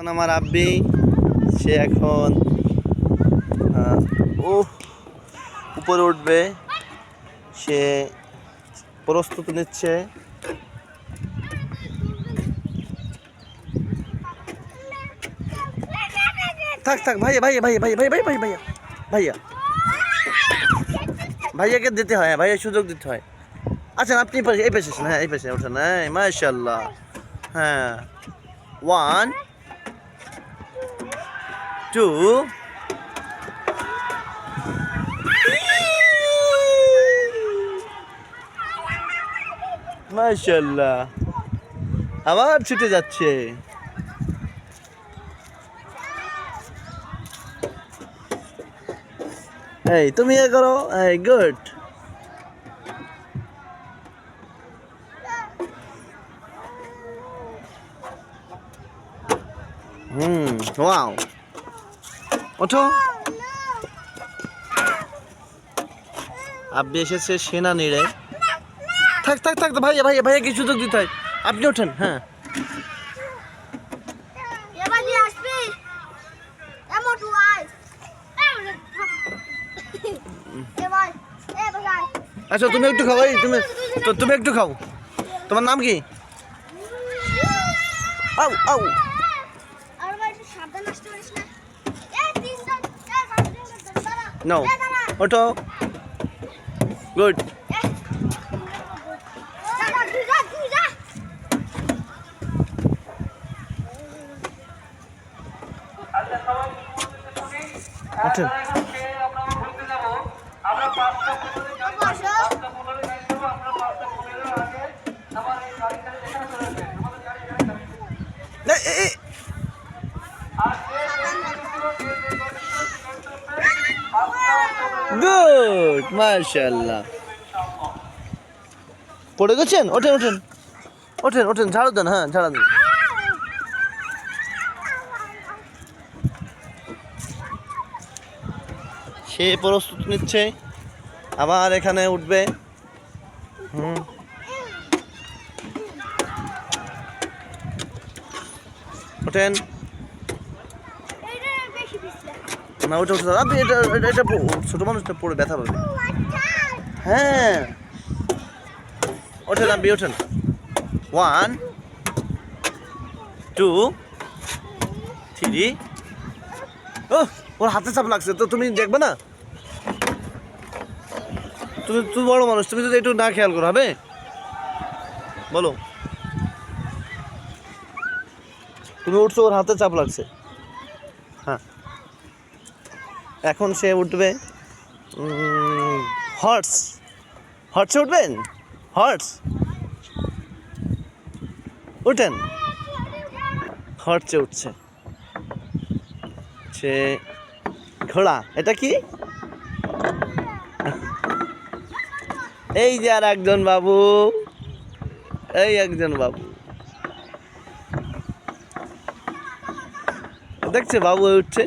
এখন আমার আব্বি সে এখন উপরে উঠবে, সে প্রস্তুতি নিচ্ছে। থাক থাক ভাইয়া ভাইয়া ভাইয়া ভাইয়া ভাইয়া ভাইয়া ভাইয়া ভাইয়া ভাইয়াকে দিতে হয়, ভাইয়া সুযোগ দিতে হয়। আচ্ছা আপনি এই পেশে হ্যাঁ এই পেশে ওঠেন। হ্যাঁ মাশাআল্লাহ। হ্যাঁ 1 2 মাশাআল্লাহ, আবার ছুটে যাচ্ছে। এই তুমি এ করো, এই গুড। ওয়াও, ওঠো। আব্বি এসেছে সেনা নিড়ে। থাক থাক থাক ভাইয়া ভাইয়া ভাইয়াকে সুযোগ দিতে হয়। আপনি ওঠেন। হ্যাঁ আচ্ছা তুমি একটু খাও, এই তুমি একটু খাও। তোমার নাম কি? আউ আউ নাও, ওঠো। গুড। ওঠেন। গুড মাশাআল্লাহ। পড়ে গেছেন? ওঠেন ওঠেন ওঠেন ওঠেন, ঝাড়ু দেন। হ্যাঁ ঝাড়ু দেন। সে প্রস্তুত নিচ্ছে, আবার এখানে উঠবে। ওঠেন। না ওটা উঠে আপনি এটা এটা ছোট মানুষটা পড়ে ব্যথা পাবে। হ্যাঁ ওঠেন আপনি, ওঠেন। 1 2 3। ওর হাতে চাপ লাগছে তো, তুমি দেখবে না? তুমি বড় মানুষ, তুমি যদি একটু না খেয়াল করো হবে? বলো। তুমি উঠছো, ওর হাতে চাপ লাগছে। হ্যাঁ এখন সে উঠবে হর্সে উঠবেন। হর্স উঠেন। হর্সে উঠছে সে। ঘোড়া, এটা কি? এই যে আর একজন বাবু, এই একজন বাবু দেখছে বাবু উঠছে।